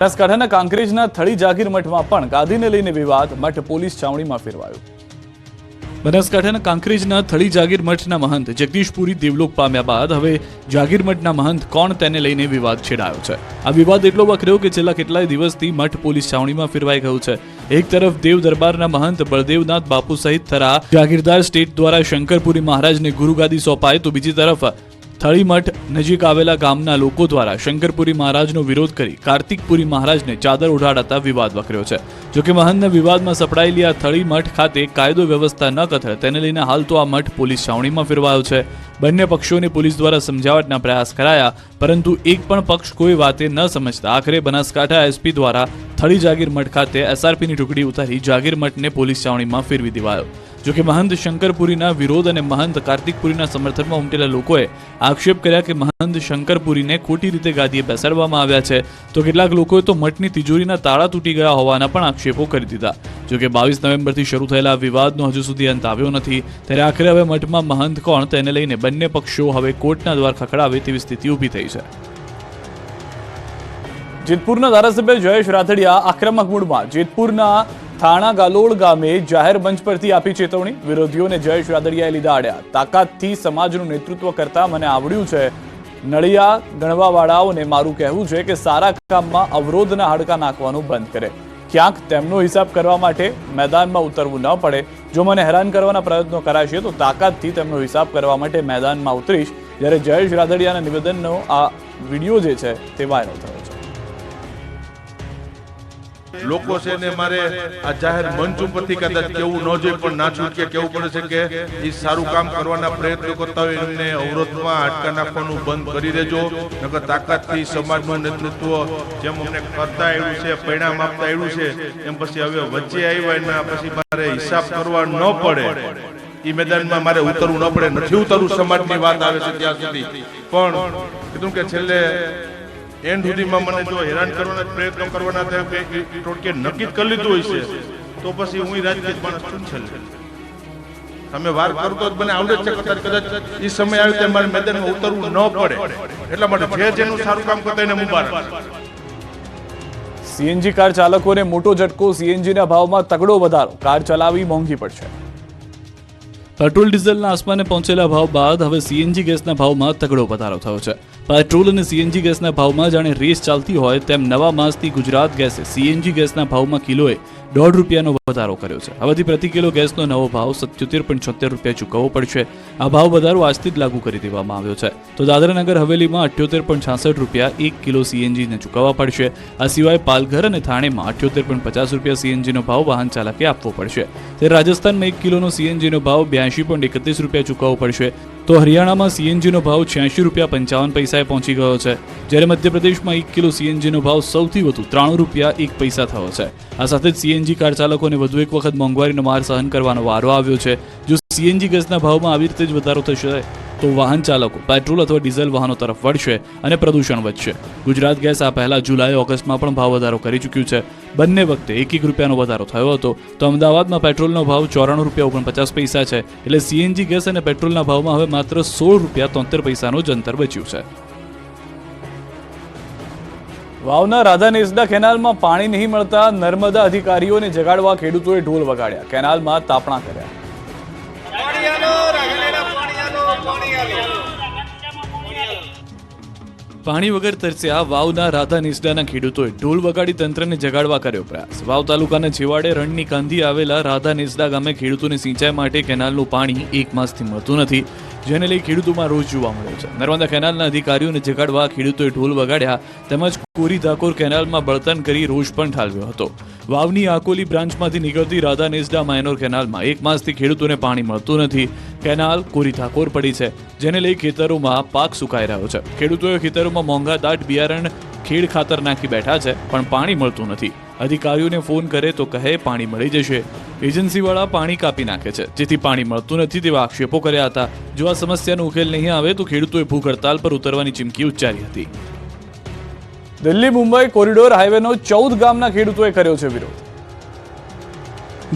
બનાસકાંઠાના કાંકરેજના થળી જાગીર મઠમાં પણ ગાદીને લઈને વિવાદ, મઠ પોલીસ છાવણીમાં ફેરવાયો। બનાસકાંઠાના કાંકરેજના થળી જાગીર મઠના મહંત જગદીશપુરી દેવલોક પામ્યા બાદ હવે જાગીર મઠના મહંત કોણ તેને લઈને વિવાદ છેડાયો છે। આ વિવાદ એટલો વકર્યો કે છેલ્લા કેટલાય દિવસથી મઠ પોલીસ છાવણીમાં ફેરવાઈ ગયું છે। એક તરફ દેવ દરબારના મહંત બળદેવનાથ બાપુ સહિત થરા જાગીરદાર સ્ટેટ દ્વારા શંકરપુરી મહારાજને ગુરુગાદી સોંપાય તો બીજી તરફ થળી મઠ નજીક આવેલા ગામના લોકો દ્વારા શંકરપુરી મહારાજનો વિરોધ કરી કાર્તિકપુરી મહારાજને ચાદર ઉડાડતા વિવાદ વકર્યો છે। જોકે મહંતના વિવાદમાં સપડાયેલી આ થળી મઠ ખાતે કાયદો વ્યવસ્થા ન કથળે તેને લઈને હાલ તો આ મઠ પોલીસ છાવણીમાં ફેરવાયો છે। બંને પક્ષોને પોલીસ દ્વારા સમજાવટના પ્રયાસ કરાયા, પરંતુ એક પણ પક્ષ કોઈ વાતે ન સમજતા આખરે બનાસકાંઠા એસપી દ્વારા થળી જાગીર મઠ ખાતે એસઆરપીની ટુકડી ઉતારી જાગીર મઠને પોલીસ છાવણીમાં ફેરવી દેવાયો। જોકે મહંત શંકરપુરીના વિરોધ અને મહંત કાર્તિકપુરીના સમર્થનમાં ઉમટેલા લોકોએ આક્ષેપ કર્યા કે મહંત શંકરપુરીને ખોટી રીતે ગાદીએ બેસાડવામાં આવ્યા છે, તો કેટલાક લોકોએ તો મઠની તિજોરીના તાળા તૂટી ગયા હોવાના પણ આક્ષેપો કરી દીધા। જોકે 22 નવેમ્બરથી શરૂ થયેલા વિવાદનો હજુ સુધી અંત આવ્યો નથી, ત્યારે આખરે હવે મઠમાં મહંત કોણ તેને લઈને બંને પક્ષો હવે કોર્ટના દ્વાર ખખડાવે તેવી સ્થિતિ ઊભી થઈ છે। જેતપુરના ધારાસભ્ય જયેશ રાથડિયા આક્રમક મૂડમાં જેતપુરના થાણા ગાલોડ ગામે જાહેર મંચ પરથી આપી ચેતવણી। વિરોધીઓને જયેશ રાદડિયાએ લીધા આડ્યા। તાકાતથી સમાજનું નેતૃત્વ કરતા મને આવડ્યું છે। નળિયા ગણવાવાળાઓને મારું કહેવું છે કે સારા કામમાં અવરોધના હાડકા નાખવાનું બંધ કરે। ક્યાંક તેમનો હિસાબ કરવા માટે મેદાનમાં ઉતરવું ન પડે। જો મને હેરાન કરવાના પ્રયત્નો કરાશે તો તાકાતથી તેમનો હિસાબ કરવા માટે મેદાનમાં ઉતરીશ। જ્યારે જયેશ રાદડિયાના નિવેદનનો આ વિડીયો જે છે તે વાયરલ થયો છે। લોકો છે ને મારે આ જાહેર મંચ ઉપરથી કદાચ કેવું ન જોઈએ, પણ ના છૂટકે કેવું પડે છે કે એ સારું કામ કરવાના પ્રયત્નો કરતા હોય એમને અવરોધમાં હાડકા નાખવાનું બંધ કરી દેજો, નકર તાકાતથી સમાજનું નેતૃત્વ જેમ અમને કરતા આવ્યું છે, પરિણામ આપતા આવ્યું છે, એમ પછી હવે વચ્ચે આવ્યા એના પછી મારે હિસાબ કરવા ન પડે, એ મેદાનમાં મારે ઉતરવું ન પડે। નથી ઉતરવું સમાજની વાત આવે છે ત્યાં સુધી, પણ કીધું કે છેલ્લે એન્ડ સુધીમાં મને જો હેરાન કરવાના પ્રયત્નો કરવાના ટોટકે નક્કી કરી લીધું હોય છે તો પછી હું રાજકીય માણસ છું છેલ્લે તમે વાર કરતો જ મને આવડે છે, કદાચ એ સમય આવે ત્યારે મારે મેદાનમાં ઉતરવું ન પડે, એટલા માટે જે જેનું સારું કામ કરતા એને મુબારક। સીએનજી કાર ચાલકોને મોટો ઝટકો। સીએનજીના ભાવમાં તગડો વધારો, કાર ચલાવવી મોંઘી પડશે। પેટ્રોલ ડીઝલના આસમાને પહોંચેલા ભાવ બાદ હવે સીએનજી ગેસના ભાવમાં તગડો વધારો થયો છે। પેટ્રોલ અને સીએનજી ગેસના ભાવમાં જાણે રેસ ચાલતી હોય તેમ નવા માસથી ગુજરાત ગેસે સીએનજી ગેસના ભાવમાં કિલોએ ₹1.5 વધારો કર્યો છે। હવેથી પ્રતિ કિલો ગેસનો નવો ભાવ 77.76 રૂપિયા ચૂકવવો પડશે। આ ભાવ વધારો આજથી જ લાગુ કરી દેવામાં આવ્યો છે। તો દાદરાનગર હવેલીમાં 78.66 રૂપિયા 1 કિલો સીએનજીને ચૂકવવા પડશે। આ સિવાય પાલઘર અને થાણેમાં 78.50 રૂપિયા સીએનજીનો ભાવ વાહન ચાલકે આપવો પડશે। ત્યારે રાજસ્થાનમાં 1 કિલોનો સીએનજીનો ભાવ 82.31 રૂપિયા ચૂકવવો પડશે। તો હરિયાણામાં સીએનજીનો ભાવ 86 રૂપિયા 55 પૈસાએ પહોંચી ગયો છે। જ્યારે મધ્યપ્રદેશમાં 1 કિલો સીએનજીનો ભાવ સૌથી વધુ 93 રૂપિયા 1 પૈસા થયો છે। આ સાથે જ સીએનજી કાર ચાલકોને વધુ એક વખત મોંઘવારીનો માર સહન કરવાનો વારો આવ્યો છે। જો સીએનજી ગેસના ભાવમાં આવી રીતે જ વધારો થશે તો વાહન ચાલકો પેટ્રોલ અથવા ડીઝલ વાહનો તરફ વળશે અને પ્રદૂષણ વધશે। ગુજરાત ગેસ આ પહેલા જુલાઈ ઓગસ્ટમાં પણ ભાવ વધારો કરી ચૂક્યું છે। બંને વખતે 1 રૂપિયાનો વધારો થયો હતો। તો અમદાવાદમાં પેટ્રોલનો ભાવ 94 રૂપિયા 49 પૈસા છે, એટલે સીએનજી ગેસ અને પેટ્રોલના ભાવમાં હવે માત્ર 16 રૂપિયા 73 પૈસાનું જ અંતર બચ્યું છે। વાવના રાધા નેસડા કેનાલમાં પાણી નહીં મળતા નર્મદા અધિકારીઓને જગાડવા ખેડૂતોએ ઢોલ વગાડ્યા, કેનાલમાં તાપણા કર્યા। પાણી વગર તરસ્યા વાવના રાધા નેસડાના ખેડૂતોએ ઢોલ વગાડી તંત્રને જગાડવા કર્યો પ્રયાસ। વાવ તાલુકાના છેવાડે રણની કાંધી આવેલા રાધા નેસડા ગામે ખેડૂતોને સિંચાઈ માટે કેનાલનું પાણી 1 માસથી મળતું નથી, જેને લઈ ખેડૂતોમાં રોષ જોવા મળ્યો છે। નર્મદા કેનાલના અધિકારીઓને જગાડવા ખેડૂતોએ ઢોલ વગાડ્યા, તેમજ કોરી ધાકોર કેનાલમાં બળતણ કરી રોષ પણ ઠાલવ્યો હતો। વાવની આકોલી બ્રાન્ચમાંથી નીકળતી રાધા નેસડા માયનોર કેનાલમાં 1 માસથી ખેડૂતોને પાણી મળતું નથી। કેનાલ કોરી ધાકોર પડી છે, જેને લઈ ખેતરોમાં પાક સુકાઈ રહ્યો છે। ખેડૂતોએ ખેતરોમાં મોંઘા દાટ બિયારણ ખેડ ખાતર નાખી બેઠા છે, પણ પાણી મળતું નથી। અધિકારીઓને ફોન કરે તો કહે પાણી મળી જશે, એજન્સીવાળા પાણી કાપી નાખે છે, જેથી પાણી મળતું નથી તેવા આક્ષેપો કર્યા હતા। જો આ સમસ્યાનો ઉકેલ નહીં આવે તો ખેડૂતોએ ભૂખ હડતાલ પર ઉતરવાની ચીમકી ઉચ્ચારી હતી। દિલ્હી મુંબઈ કોરિડોર હાઈવેનો 14 ગામના ખેડૂતોએ કર્યો છે વિરોધ।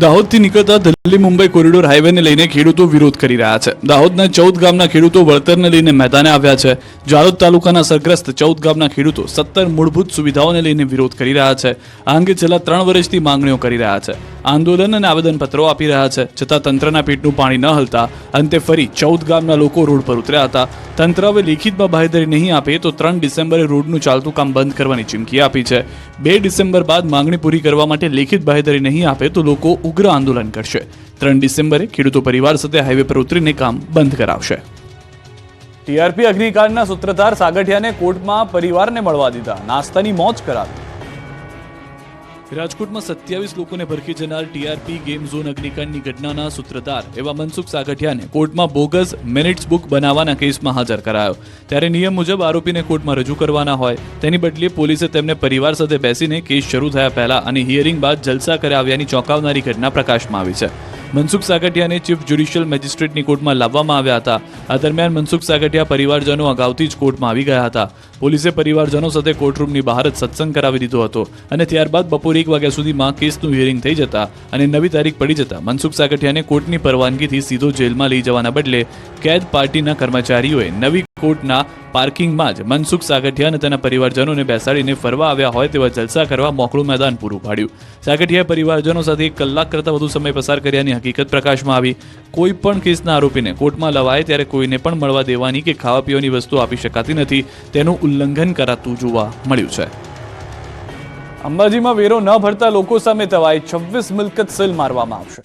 દાહોદથી નીકળતા દિલ્હી મુંબઈ કોરિડોર હાઈવેને લઈને ખેડૂતો વિરોધ કરી રહ્યા છે. દાહોદના 14 ગામના ખેડૂતો વળતરને લઈને મેદાને આવ્યા છે. જાલોદ તાલુકાના સરગ્રસ્ત 14 ગામના ખેડૂતો 17 મૂળભૂત સુવિધાઓને લઈને વિરોધ કરી રહ્યા છે. આ અંગે છેલ્લા 3 વર્ષથી માંગણીઓ કરી રહ્યા છે. આંદોલન અને આવેદનપત્રો આપી રહ્યા છે. છતાં તંત્રના પેટનું પાણી ન હલતા અંતે ફરી 14 ગામના લોકો રોડ પર ઉતર્યા હતા. તંત્ર હવે લેખિતમાં બાંહેધરી નહીં આપે તો 3 ડિસેમ્બરે રોડનું ચાલતું કામ બંધ કરવાની ચીમકી આપી છે. 2 ડિસેમ્બર બાદ માંગણી પૂરી કરવા માટે લેખિત બાંહેધરી નહીં આપે તો લોકો ઉગ્ર આંદોલન કરશે. 3 ડિસેમ્બરે ખેડૂતો પરિવાર સાથે હાઈવે પર ઉતરીને કામ બંધ કરાવશે. ટીઆરપી અગ્નિકાંડના સૂત્રધાર સાગઠિયાને કોર્ટમાં પરિવારને મળવા દીધા. નાસ્તાની મોજ કરાવી. રાજકોટમાં 27 લોકોને ભરખી જનાર ટીઆરપી ગેમ ઝોન અગ્નિકાંડની ઘટનાના સૂત્રધાર એવા મનસુખ સાગઠિયાને કોર્ટમાં બોગસ મિનિટ્સ બુક બનાવવાના કેસમાં હાજર કરાયો. ત્યારે નિયમ મુજબ આરોપીને કોર્ટમાં રજૂ કરવાના હોય તેની બદલે પોલીસે તેમને પરિવાર સાથે બેસીને કેસ શરૂ થયા પહેલા અને હિયરિંગ બાદ જલસા કરાવ્યાની ચોંકાવનારી ઘટના પ્રકાશમાં આવી છે. મનસુખ સાગઠિયાને ચીફ જ્યુડિશિયલ મેજિસ્ટ્રેટની કોર્ટમાં લાવવામાં આવ્યા હતા. આ દરમિયાન મનસુખ સાગઠિયા પરિવારજનો અગાઉથી જ કોર્ટમાં આવી ગયા હતા. પોલીસે પરિવારજનો સાથે કોર્ટરૂમની બહાર જ સત્સંગ કરાવી દીધો હતો અને ત્યારબાદ બપોરે 1 વાગ્યા સુધીમાં કેસનું હિયરિંગ થઈ જતા અને નવી તારીખ પડી જતા મનસુખ સાગઠિયાને કોર્ટની પરવાનગીથી સીધો જેલમાં લઈ જવાના બદલે કેદ પાર્ટીના કર્મચારીઓએ નવી કોર્ટના પાર્કિંગમાં જ મનસુખ સાગઠિયા અને તેના પરિવારજનોને બેસાડીને ફરવા આવ્યા હોય તેવા જલસા કરવા મોકળું મેદાન પૂરું પાડ્યું. સાગઠિયાએ પરિવારજનો સાથે 1 કલાક કરતાં વધુ સમય પસાર કર્યાની હકીકત પ્રકાશમાં આવી. કોઈ પણ કેસના આરોપીને કોર્ટમાં લવાય ત્યારે કોઈને પણ મળવા દેવાની કે ખાવા પીવાની વસ્તુ આપી શકાતી નથી તેનું ઉલ્લંઘન કરાતું જોવા મળ્યું છે. અંબાજીમાં વેરો ન ભરતા લોકો સામે તવાઈ 26 મિલકત સીલ મારવામાં આવશે.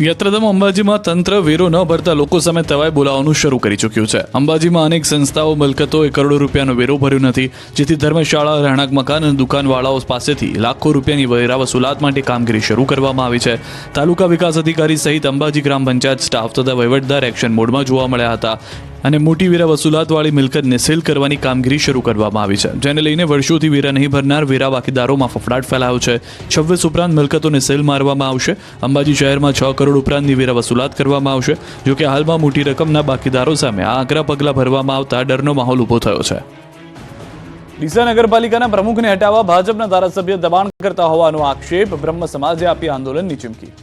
યાત્રાધામ અંબાજીમાં તંત્ર વેરો ન ભરતા લોકો સામે તવાઈ બોલાવવાનું શરૂ કરી ચૂક્યું છે. અંબાજીમાં અનેક સંસ્થાઓ મિલકતોએ કરોડો રૂપિયાનો વેરો ભર્યો નથી, જેથી ધર્મશાળા, રહેણાંક મકાન અને દુકાનવાળાઓ પાસેથી લાખો રૂપિયાની વેરા વસૂલાત માટે કામગીરી શરૂ કરવામાં આવી છે. તાલુકા વિકાસ અધિકારી સહિત અંબાજી ગ્રામ પંચાયત સ્ટાફ તથા વહીવટદાર એક્શન મોડમાં જોવા મળ્યા હતા અને મોટી વેરા વસૂલાતવાળી મિલકતને સીલ કરવાની કામગીરી શરૂ કરવામાં આવી છે, જેને લઈને વર્ષોથી વેરા નહીં ભરનાર વેરા બાકીદારોમાં ફફડાટ ફેલાયો છે. 26 ઉપરાંત મિલકતોને સીલ મારવામાં આવશે. અંબાજી શહેરમાં 6 કરોડ ઉપરાંતની વેરા વસૂલાત કરવામાં આવશે. જોકે હાલમાં મોટી રકમના બાકીદારો સામે આ આકરા પગલાં ભરવામાં આવતા ડરનો માહોલ ઊભો થયો છે. ડીસા નગરપાલિકાના પ્રમુખને હટાવવા ભાજપના ધારાસભ્ય દબાણ કરતા હોવાનો આક્ષેપ. બ્રહ્મ સમાજે આપી આંદોલનની ચીમકી.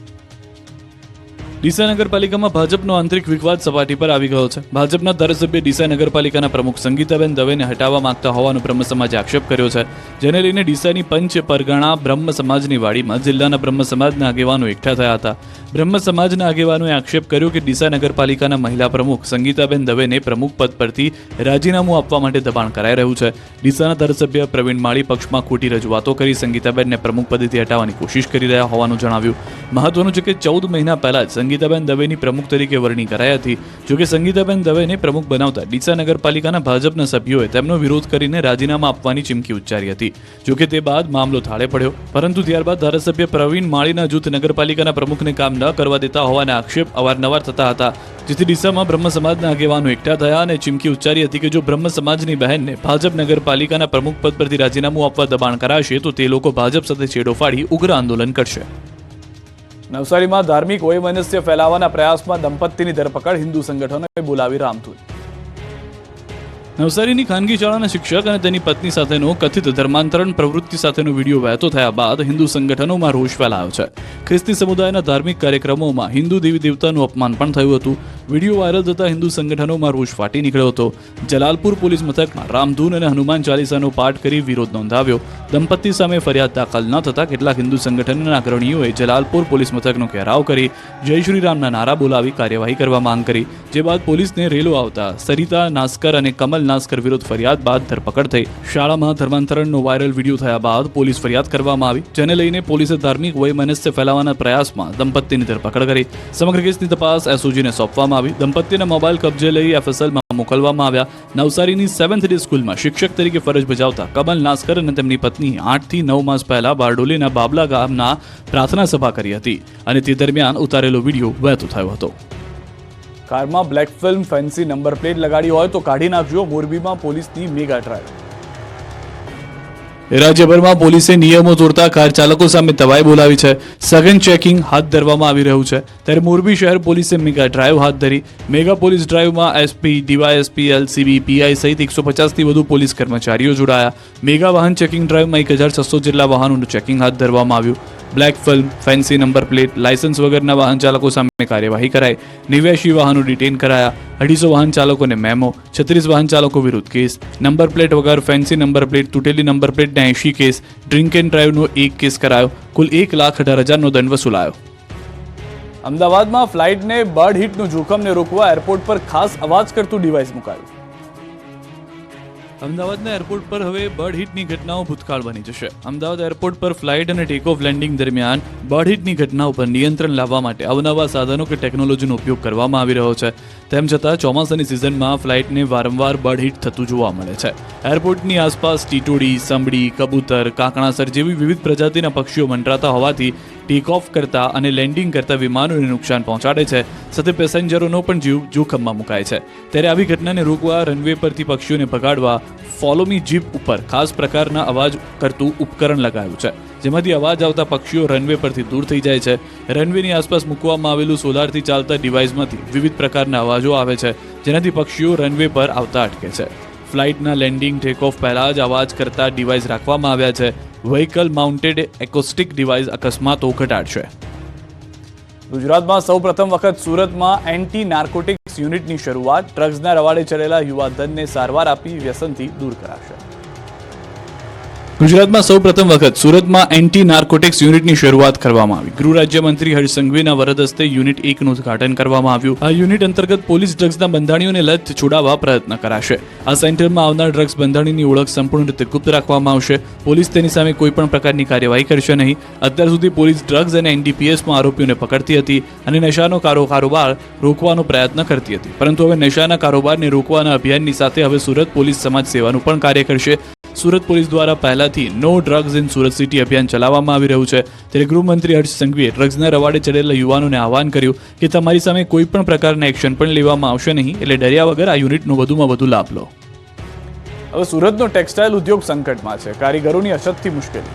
ડીસા નગરપાલિકામાં ભાજપનો આંતરિક વિવાદ સપાટી પર આવી ગયો છે. ભાજપના ધારાસભ્ય ડીસા નગરપાલિકાના પ્રમુખ સંગીતાબેન દવેને હટાવવા માંગતા હોવાનો બ્રહ્મ સમાજે આક્ષેપ કર્યો છે, જેને લઈને ડીસાની પંચ પરગણા બ્રહ્મ સમાજની વાડીમાં જિલ્લાના બ્રહ્મ સમાજના આગેવાનો એકઠા થયા હતા. બ્રહ્મ સમાજના આગેવાનોએ આક્ષેપ કર્યો કે ડીસા નગરપાલિકાના મહિલા પ્રમુખ સંગીતાબેન દવેને પ્રમુખ પદ પરથી રાજીનામું આપવા માટે દબાણ કરાઈ રહ્યું છે. ડીસાના ધારાસભ્ય પ્રવીણ માળી પક્ષમાં ખોટી રજૂઆતો કરી સંગીતાબેનને પ્રમુખ પદેથી હટાવવાની કોશિશ કરી રહ્યા હોવાનું જણાવ્યું. મહત્વનું છે કે 14 મહિના પહેલા જ સંગીતાબેન દવેની પ્રમુખ તરીકે વરણી કરાઈ હતી. જોકે સંગીતાબેન દવેને પ્રમુખ બનાવતા ડીસા નગરપાલિકાના ભાજપના સભ્યોએ તેમનો વિરોધ કરીને રાજીનામા આપવાની ચીમકી ઉચ્ચારી હતી. જોકે તે બાદ મામલો થાળે પડ્યો, પરંતુ ત્યારબાદ ધારાસભ્ય પ્રવીણ માળીના જૂથ નગરપાલિકાના પ્રમુખને કામ ન કરવા દેતા હોવાના આક્ષેપ અવારનવાર થતા હતા, જેથી ડીસામાં બ્રહ્મ સમાજના આગેવાનો એકઠા થયા અને ચીમકી ઉચ્ચારી હતી કે જો બ્રહ્મ સમાજની બહેનને ભાજપ નગરપાલિકાના પ્રમુખ પદ પરથી રાજીનામું આપવા દબાણ કરાશે તો તે લોકો ભાજપ સાથે છેડો ફાડી ઉગ્ર આંદોલન કરશે. નવસારીમાં ધાર્મિક વૈમનસ્ય ફેલાવવાના પ્રયાસમાં દંપતીની ધરપકડ. હિન્દુ સંગઠનોએ બોલાવી રામધૂન. નવસારીની ખાનગી શાળાના શિક્ષક અને તેની પત્ની સાથેનો કથિત ધર્માંતરણ પ્રવૃત્તિ સાથેનો વિડીયો વહેતો થયા બાદ હિન્દુ સંગઠનોમાં રોષ ફેલાયો છે. ખ્રિસ્તી સમુદાયના ધાર્મિક કાર્યક્રમોમાં હિન્દુ દેવી દેવતાનું અપમાન પણ થયું હતું. વિડીયો વાયરલ થતા હિન્દુ સંગઠનોમાં રોષ ફાટી નીકળ્યો હતો. જલાલપુર પોલીસ મથકમાં રામધૂન અને હનુમાન ચાલીસાનો પાઠ કરી વિરોધ નોંધાવ્યો. દંપતી સામે ફરિયાદ દાખલ ન થતા કેટલાક હિન્દુ સંગઠનના અગ્રણીઓએ જલાલપુર પોલીસ મથકનો ઘેરાવ કરી જય શ્રી રામના નારા બોલાવી કાર્યવાહી કરવા માંગ કરી, જે બાદ પોલીસને રેલો આવતા સરિતા નાસ્કર અને કમલ નાસ્કર વિરુદ્ધ ફરિયાદ બાદ ધરપકડ થઈ. શાળામાં ધર્માંતરણનો વાયરલ વિડીયો થયા બાદ પોલીસ ફરિયાદ કરવામાં આવી, જેને લઈને પોલીસે ધાર્મિક વૈમનસ્ય ફેલાવવાના પ્રયાસમાં દંપતીની ધરપકડ કરી. સમગ્ર કેસની તપાસ એસઓજીને સોંપવામાં આવી. દંપતીના મોબાઈલ કબજે લઈ એફએસએલમાં મોકલવામાં આવ્યા. નવસારીની 7th ડે સ્કૂલમાં શિક્ષક તરીકે ફરજ બજાવતા કમલ નાસ્કર અને તેમની પત્ની 8 થી 9 માસ પહેલા બારડોલીના બાબલા ગામના પ્રાર્થના સભા કરી હતી અને તે દરમિયાન ઉતારેલો વિડીયો વહેતો થયો હતો. કારમાં black film fancy number plate લગાડી હોય તો કાઢી નાખજો. મોરબીમાં પોલીસની મેગા ડ્રાઈવ. રાજ્યભરમાં પોલીસે નિયમો તોડતા કાર ચાલકો સામે તવાઈ બોલાવી છે. સઘન ચેકિંગ હાથ ધરવામાં આવી રહ્યું છે. ત્યારે મોરબી શહેર પોલીસે મેગા ડ્રાઈવ હાથ ધરી. મેગા પોલીસ ડ્રાઈવમાં એસપી, ડીવાયએસપી, એલસીબી, પીઆઈ સહિત 150થી વધુ પોલીસ કર્મચારીઓ જોડાયા. મેગા વાહન ચેકિંગ ડ્રાઈવમાં 1600 જેટલા વાહનોનું ચેકિંગ હાથ ધરવામાં આવ્યું. Black film, fancy number plate, licence વગરના વાહન ચાલકો સામે કાર્યવાહી કરાઈ, 89 વાહનો ડિટેન કરાયા, 250 વાહન ચાલકોને મેમો, 36 વાહન ચાલકો વિરુદ્ધ કેસ, નંબર પ્લેટ વગર, ફેન્સી નંબર પ્લેટ, તૂટેલી નંબર પ્લેટના 80 કેસ, ડ્રિંક એન્ડ ડ્રાઈવનો 1 કેસ કરાયો, કુલ 1,18,000નો દંડ વસૂલાયો. અમદાવાદમાં ફ્લાઇટને બર્ડ હિટનું જોખમને રોકવા એરપોર્ટ પર ખાસ અવાજ કરતું ડિવાઇસ મુકાયું. અમદાવાદના એરપોર્ટ પર હવે બર્ડ હિટની ઘટનાઓ ભૂતકાળ બની જશે. અમદાવાદ એરપોર્ટ પર ફ્લાઇટ અને ટેક ઓફ લેન્ડિંગ દરમિયાન બર્ડ હિટની ઘટનાઓ પર નિયંત્રણ લાવવા માટે અવનવા સાધનો કે ટેકનોલોજીનો ઉપયોગ કરવામાં આવી રહ્યો છે. તેમ છતાં ચોમાસાની સિઝનમાં ફ્લાઇટને વારંવાર બર્ડ હિટ થતું જોવા મળે છે. એરપોર્ટની આસપાસ ટીટોડી, સંભડી, કબૂતર, કાંકણાસર જેવી વિવિધ પ્રજાતિના પક્ષીઓ મંડરાતા હોવાથી ટેક ઓફ કરતા અને લેન્ડિંગ કરતા વિમાનોને નુકસાન પહોંચાડે છે, સાથે પેસેન્જરોનો પણ જીવ જોખમમાં મુકાય છે. ત્યારે આવી ઘટનાને રોકવા રનવે પરથી પક્ષીઓને ભગાડવા ફોલો મી જીપ ઉપર ખાસ પ્રકારના અવાજ કરતું ઉપકરણ લગાવ્યું છે, જેમાંથી અવાજ આવતા પક્ષીઓ રનવે પરથી દૂર થઈ જાય છે. રનવેની આસપાસ મૂકવામાં આવેલું સોલારથી ચાલતા ડિવાઇસમાંથી વિવિધ પ્રકારના અવાજો આવે છે, જેનાથી પક્ષીઓ રનવે પર આવતા અટકે છે. ફ્લાઇટના લેન્ડિંગ ટેક ઓફ પહેલા જ અવાજ કરતા ડિવાઇસ રાખવામાં આવ્યા છે. વ્હીકલ માઉન્ટેડ એકોસ્ટિક ડિવાઇસ અકસ્માતો ઘટાડશે. ગુજરાતમાં સૌપ્રથમ વખત સુરતમાં એન્ટી નાર્કોટિક્સ યુનિટની શરૂઆત. ડ્રગ્સના રવાડે ચડેલા યુવાધનને સારવાર આપી વ્યસનથી દૂર કરાશે. ગુજરાતમાં સૌપ્રથમ વખત સુરતમાં એન્ટી નાર્કોટિક્સ યુનિટની શરૂઆત કરવામાં આવી. ગૃહ રાજ્યમંત્રી હર્ષ સંઘવીના વરદ હસ્તે યુનિટ 1નું ઉદ્ઘાટન કરવામાં આવ્યું. આ યુનિટ અંતર્ગત પોલીસ ડ્રગ્સના બંધાણીઓને લત છોડાવવા પ્રયત્ન કરાશે. આ સેન્ટરમાં આવનાર ડ્રગ્સ બંધાણીની ઓળખ સંપૂર્ણ રીતે ગુપ્ત રાખવામાં આવશે. પોલીસ તેની સામે કોઈપણ પ્રકારની કાર્યવાહી કરશે નહીં. અત્યાર સુધી પોલીસ ડ્રગ્સ અને એનડીપીએસમાં આરોપીઓને પકડતી હતી અને નશાનો કારોબાર રોકવાનો પ્રયત્ન કરતી હતી, પરંતુ હવે નશાના કારોબારને રોકવાના અભિયાનની સાથે હવે સુરત પોલીસ સમાજ સેવાનું પણ કાર્ય કરશે. સુરત પોલીસ દ્વારા પહેલાથી no drugs in Surat city અભિયાન ચલાવવામાં આવી રહ્યું છે. ત્યારે ગૃહમંત્રી હર્ષ સંઘવીએ ડ્રગ્સના રવાડે ચડેલા યુવાનોને આહવાન કર્યું કે તમારી સામે કોઈ પણ પ્રકારના એક્શન પણ લેવામાં આવશે નહીં, એટલે ડર્યા વગર આ યુનિટનો વધુમાં વધુ લાભ લો. હવે સુરતનો ટેક્સટાઇલ ઉદ્યોગ સંકટમાં છે. કારીગરોની અછતથી મુશ્કેલી.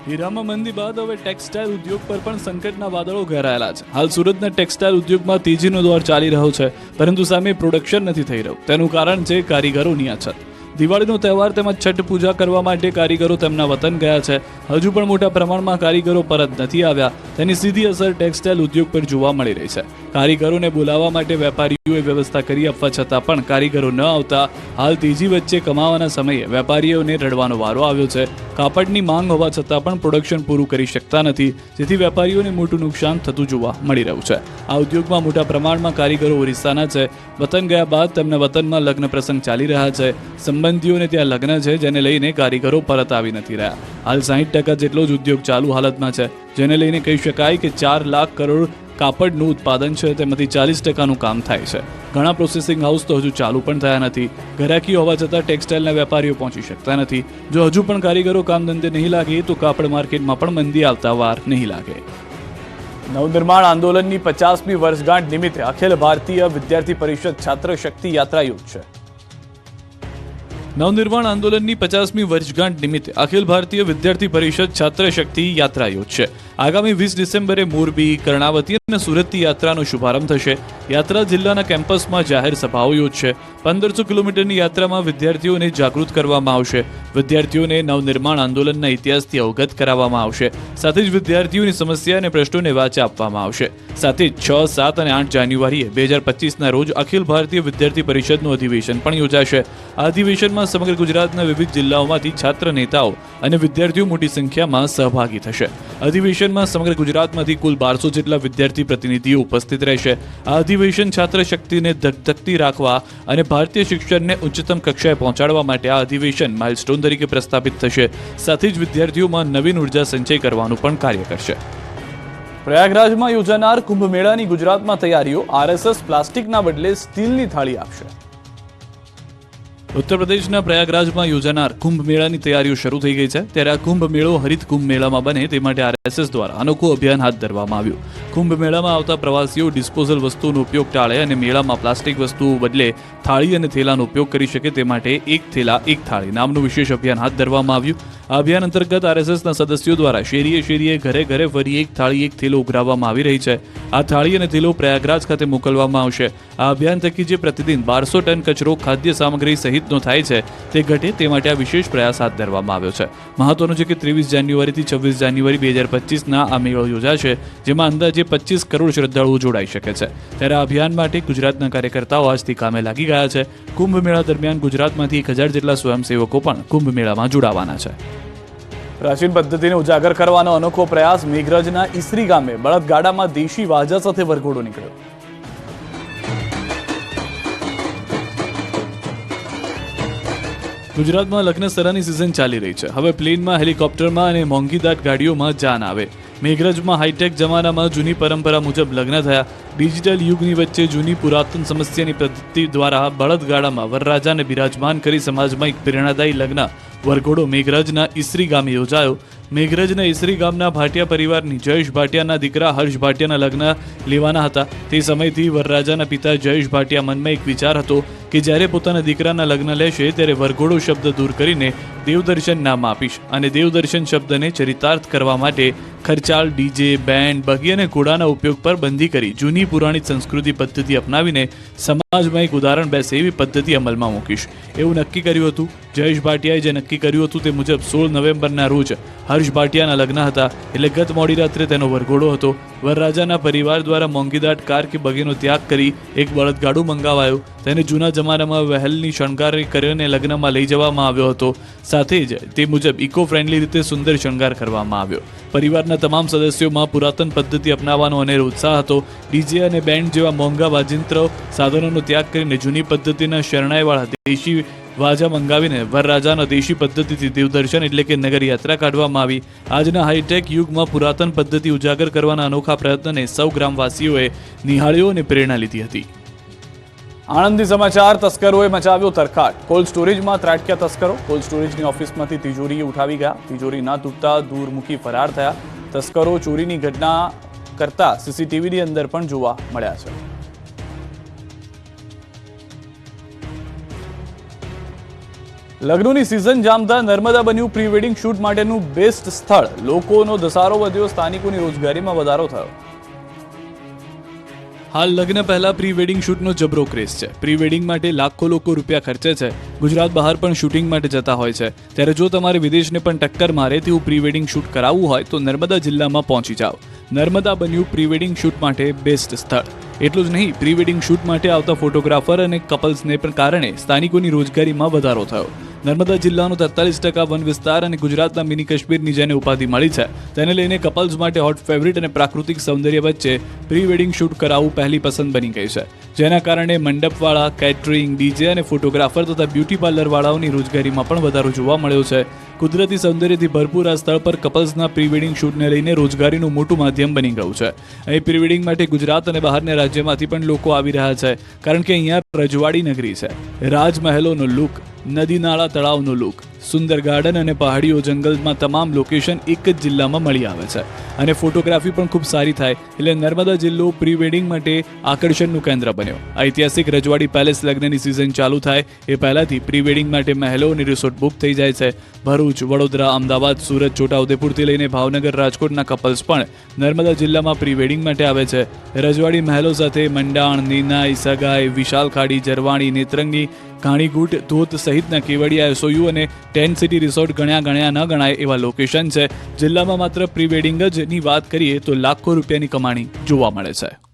હીરામાં મંદી બાદ હવે ટેક્સટાઇલ ઉદ્યોગ પર પણ સંકટના વાદળો ઘેરાયેલા છે. હાલ સુરતના ટેક્સટાઇલ ઉદ્યોગમાં તેજીનો દોર ચાલી રહ્યો છે, પરંતુ સામે પ્રોડક્શન નથી થઈ રહ્યું. તેનું કારણ છે કારીગરોની અછત. દિવાળીનો તહેવાર તેમજ છઠ પૂજા કરવા માટે કારીગરો તેમના વતન ગયા છે. હજુ પણ મોટા પ્રમાણમાં કારીગરો પરત નથી આવ્યા. તેની સીધી અસર ટેક્સટાઇલ ઉદ્યોગ પર જોવા મળી રહી છે. કારીગરોને બોલાવવા માટે વેપારીઓએ વ્યવસ્થા કરી આપવા છતાં પણ કારીગરો ન આવતા હાલ તેજી વચ્ચે કમાવાના સમયે વેપારીઓને રડવાનો વારો આવ્યો છે. કાપડની માંગ હોવા છતાં પણ પ્રોડક્શન પૂરું કરી શકતા નથી, જેથી વેપારીઓને મોટું નુકસાન થતું જોવા મળી રહ્યું છે. આ ઉદ્યોગમાં મોટા પ્રમાણમાં કારીગરો ઓરિસ્સાના છે. વતન ગયા બાદ તેમના વતનમાં લગ્ન પ્રસંગ ચાલી રહ્યા છે. સંબંધીઓને ત્યાં લગ્ન છે, જેને લઈને કારીગરો પરત આવી નથી રહ્યા. હાલ 60% જેટલો જ ઉદ્યોગ ચાલુ હાલતમાં છે, જેને લઈને કહી શકાય કે 4 લાખ કરોડ કાપડનું ઉત્પાદન છે, તેમાંથી 40%નું કામ થાય છે. ઘણા પ્રોસેસિંગ હાઉસ તો હજુ ચાલુ પણ થયા નથી. ઘરાકી હોવા છતાં ટેક્સટાઇલના વેપારીઓ પહોંચી શકતા નથી. જો હજુ પણ કારીગરો કામ ધંધે નહીં લાગે તો કાપડ માર્કેટમાં પણ મંદી આવતા વાર નહીં લાગે. નવનિર્માણ આંદોલનની 50મી વર્ષગાંઠ નિમિત્તે અખિલ ભારતીય વિદ્યાર્થી પરિષદ છાત્ર શક્તિ યાત્રા યોજશે. નવનિર્માણ આંદોલનની 50મી વર્ષગાંઠ નિમિત્તે અખિલ ભારતીય વિદ્યાર્થી પરિષદ છાત્ર શક્તિ યાત્રા યોજશે. આગામી 20 ડિસેમ્બરે મોરબી, કર્ણાવતી અને સુરતથી યાત્રાનો શુભારંભ થશે. યાત્રા જિલ્લાના કેમ્પસમાં જાહેર સભાઓ યોજશે. 1500 કિલોમીટરની યાત્રામાં વિદ્યાર્થીઓને જાગૃત કરવામાં આવશે. વિદ્યાર્થીઓને નવનિર્માણ આંદોલનના ઇતિહાસથી અવગત કરાવવામાં આવશે. સાથે જ વિદ્યાર્થીઓની સમસ્યા અને પ્રશ્નોને વાચા આપવામાં આવશે. સાથે જ 6, 7 અને 8 જાન્યુઆરીએ 2025ના રોજ અખિલ ભારતીય વિદ્યાર્થી પરિષદનું અધિવેશન પણ યોજાશે. આ અધિવેશનમાં સમગ્ર ગુજરાતના વિવિધ જિલ્લાઓમાંથી છાત્ર નેતાઓ અને વિદ્યાર્થીઓ મોટી સંખ્યામાં સહભાગી થશે. અધિવેશનમાં સમગ્ર ગુજરાતમાંથી કુલ 1200 જેટલા વિદ્યાર્થી પ્રતિનિધિઓ ઉપસ્થિત રહેશે. આ અધિવેશન છાત્ર શક્તિને ધગધગતી રાખવા અને ભારતીય શિક્ષણને ઉચ્ચતમ કક્ષાએ પહોંચાડવા માટે આ અધિવેશન માઇલસ્ટોન તરીકે પ્રસ્થાપિત થશે. સાથે જ વિદ્યાર્થીઓમાં નવીન ઉર્જા સંચય કરવાનું પણ કાર્ય કરશે. પ્રયાગરાજમાં યોજાનાર કુંભ મેળાની ગુજરાતમાં તૈયારીઓ. આરએસએસ પ્લાસ્ટિકના બદલે સ્ટીલની થાળી આપશે. ઉત્તર પ્રદેશના પ્રયાગરાજમાં યોજાનાર કુંભ મેળાની તૈયારીઓ શરૂ થઈ ગઈ છે. ત્યારે આ કુંભ મેળો હરિત કુંભ મેળામાં બને તે માટે આરએસએસ દ્વારા અનોખું અભિયાન હાથ ધરવામાં આવ્યું. કુંભ મેળામાં આવતા પ્રવાસીઓ ડિસ્પોઝલ વસ્તુઓનો ઉપયોગ ટાળે અને મેળામાં પ્લાસ્ટિક વસ્તુઓ બદલે થાળી અને થેલાનો ઉપયોગ કરી શકે તે માટે એક થેલા એક થાળી નામનું વિશેષ અભિયાન હાથ ધરવામાં આવ્યું. આ અભિયાન અંતર્ગત આરએસએસના સદસ્યો દ્વારા શેરીએ શેરીએ ઘરે ઘરે ફરી એક થાળી એક થેલો ઉઘરાવવામાં આવી રહી છે. આ થાળી અને થેલો પ્રયાગરાજ ખાતે મોકલવામાં આવશે. આ અભિયાન થકી જે પ્રતિદિન 1200 ટન કચરો, ખાદ્ય સામગ્રી સહિત તકલીફનો થાય છે તે ઘટે તે માટે આ વિશેષ પ્રયાસ હાથ ધરવામાં આવ્યો છે. મહત્વનું છે કે 23 જાન્યુઆરીથી 26 જાન્યુઆરી 2025ના આ મેળો યોજાશે, જેમાં અંદાજે 25 કરોડ શ્રદ્ધાળુઓ જોડાઈ શકે છે. ત્યારે આ અભિયાન માટે ગુજરાતના કાર્યકર્તાઓ આજથી કામે લાગી ગયા છે. કુંભ મેળા દરમિયાન ગુજરાતમાંથી 1000 જેટલા સ્વયંસેવકો પણ કુંભ મેળામાં જોડાવાના છે. પ્રાચીન પદ્ધતિને ઉજાગર કરવાનો અનોખો પ્રયાસ. મેઘરજના ઈસરી ગામે બળદગાડામાં દેશી વાજા સાથે વરઘોડો નીકળ્યો. ગુજરાતમાં લગ્નસરાની સિઝન ચાલી રહી છે. હવે પ્લેનમાં, હેલિકોપ્ટરમાં અને મોંઘીદાટ ગાડીઓમાં જાન આવે. મેઘરજમાં હાઈટેક જમાનામાં જૂની પરંપરા મુજબ લગ્ન થયા. ડિજિટલ યુગની વચ્ચે જૂની પુરાતન સમસ્યાની પદ્ધતિ દ્વારા બળદગાડામાં વરરાજાને બિરાજમાન કરી સમાજમાં એક પ્રેરણાદાયી લગ્ન વરઘોડો મેઘરજના ઈસરી ગામે યોજાયો. મેઘરજના ઈસરી ગામના ભાટિયા પરિવારની જયેશ ભાટિયાના દીકરા હર્ષ ભાટિયાના લગ્ન લેવાના હતા. તે સમયથી વરરાજાના પિતા જયેશ ભાટિયા મનમાં એક વિચાર હતો કે જ્યારે પોતાના દીકરાના લગ્ન લેશે ત્યારે વરઘોડો શબ્દ દૂર કરીને દેવદર્શન નામ આપીશ અને દેવદર્શન શબ્દને ચરિતાર્થ કરવા માટે ખર્ચાળ, ડીજે, બેન્ડ, બગી અને ઘોડાના ઉપયોગ પર બંધી કરી જૂની પુરાણી સંસ્કૃતિ પદ્ધતિ અપનાવીને સમાજમાં એક ઉદાહરણ બેસે એવી પદ્ધતિ અમલમાં મૂકીશ એવું નક્કી કર્યું હતું. જયેશ ભાટિયાએ જે નક્કી કર્યું હતું તે મુજબ 16 નવેમ્બરના રોજ હર્ષ ભાટિયાના લગ્ન હતા, એટલે ગત મોડી રાત્રે તેનો વરઘોડો હતો. વરરાજાના પરિવાર દ્વારા મોંઘીદાટ કાર કે બગીનો ત્યાગ કરી એક બળદગાડું મંગાવાયું. તેને જૂના જમાનામાં વહેલની શણગાર કરીને લગ્નમાં લઈ જવામાં આવ્યો હતો. સાથે જ તે મુજબ ઇકો ફ્રેન્ડલી રીતે સુંદર શણગાર કરવામાં આવ્યો. પરિવારના તમામ સદસ્યોમાં પુરાતન પદ્ધતિ અપનાવવાનો અનેરો ઉત્સાહ હતો. ડીજે અને બેન્ડ જેવા મોંઘા વાજિંત્ર સાધનોનો ત્યાગ કરીને જૂની પદ્ધતિના શરણાઈવાળા દેશી વાજા મંગાવીને વરરાજાના દેશી પદ્ધતિથી દેવદર્શન એટલે કે નગર યાત્રા કાઢવામાં આવી. આજના હાઈટેક યુગમાં પુરાતન પદ્ધતિ ઉજાગર કરવાના અનોખા પ્રયત્નને સૌ ગ્રામવાસીઓએ નિહાળ્યો અને પ્રેરણા લીધી હતી. આણંદથી સમાચાર. તસ્કરોએ મચાવ્યો તરખાટ. કોલ્ડ સ્ટોરેજમાં ત્રાટક્યા તસ્કરો. કોલ્ડ સ્ટોરેજની ઓફિસમાંથી તિજોરી ઉઠાવી ગયા. તિજોરી ના તૂટતા દૂર મૂકી ફરાર થયા. તસ્કરો ચોરીની ઘટના કરતા સીસીટીવીની અંદર પણ જોવા મળ્યા છે. લગ્નની સિઝન જામતા નર્મદા બન્યું પ્રી વેડિંગ શૂટ માટેનું બેસ્ટ સ્થળ. લોકોનો ધસારો વધ્યો. સ્થાનિકોની રોજગારીમાં વધારો થયો. હાલ લગ્ન પહેલા પ્રી વેડિંગ શૂટનો જબરો ક્રેઝ છે. પ્રી વેડિંગ માટે લાખો લોકો રૂપિયા ખર્ચે છે. ગુજરાત બહાર પણ શૂટિંગ માટે જતા હોય છે. ત્યારે જો તમારે વિદેશને પણ ટક્કર મારે તેવું પ્રી વેડિંગ શૂટ કરાવવું હોય તો નર્મદા જિલ્લામાં પહોંચી જાઓ. નર્મદા બન્યું પ્રી વેડિંગ શૂટ માટે બેસ્ટ સ્થળ. એટલું જ નહીં, પ્રી વેડિંગ શૂટ માટે આવતા ફોટોગ્રાફર અને કપલ્સને પણ કારણે સ્થાનિકોની રોજગારીમાં વધારો થયો. નર્મદા જિલ્લાનો 43% વન વિસ્તાર અને ગુજરાતના મિની કાશ્મીરની જેને ઉપાધિ મળી છે તેને લઈને કપલ્સ માટે હોટ ફેવરિટ અને પ્રાકૃતિક સૌંદર્ય વચ્ચે પ્રી વેડિંગ શૂટ કરાવવું પહેલી પસંદ બની ગઈ છે. જેના કારણે મંડપવાળા, કેટરિંગ, ડીજે અને ફોટોગ્રાફર તથા બ્યુટી પાર્લરવાળાઓની રોજગારીમાં પણ વધારો જોવા મળ્યો છે. કુદરતી સૌંદર્યથી ભરપૂર આ સ્થળ પર કપલ્સના પ્રી વેડિંગ શૂટને લઈને રોજગારીનું મોટું માધ્યમ બની ગયું છે. અહીં પ્રી વેડિંગ માટે ગુજરાત અને બહારના રાજ્યમાંથી પણ લોકો આવી રહ્યા છે, કારણ કે અહીંયા રજવાડી નગરી છે. રાજમહેલોનો લુક, નદી નાળા તળાવનો લુક, સુંદર ગાર્ડન અને પહાડીઓ, જંગલમાં તમામ લોકેશન એક જ જિલ્લામાં મળી આવે છે અને ફોટોગ્રાફી પણ ખૂબ સારી થાય એટલે નર્મદા જિલ્લો પ્રી વેડિંગ માટે આકર્ષણનું કેન્દ્ર બન્યો. ઐતિહાસિક રજવાડી પેલેસ લગ્નની સિઝન ચાલુ થાય એ પહેલાથી પ્રી વેડિંગ માટે મહેલો અને રિસોર્ટ બુક થઈ જાય છે. ભરૂચ, વડોદરા, અમદાવાદ, સુરત, છોટાઉદેપુરથી લઈને ભાવનગર, રાજકોટના કપલ્સ પણ નર્મદા જિલ્લામાં પ્રી વેડિંગ માટે આવે છે. રજવાડી મહેલો સાથે મંડાણ, નીનાઈ, સગાઈ, વિશાલ ખાડી, જરવાણી, નેત્રંગની, ઘાણીગુટ, ધોત સહિતના કેવડિયા, સોયુ અને ટેન્ટ સિટી રિસોર્ટ ગણ્યા ન ગણાય એવા લોકેશન છે. જિલ્લામાં માત્ર પ્રી વેડિંગ જ ની વાત કરીએ તો લાખો રૂપિયાની કમાણી જોવા મળે છે.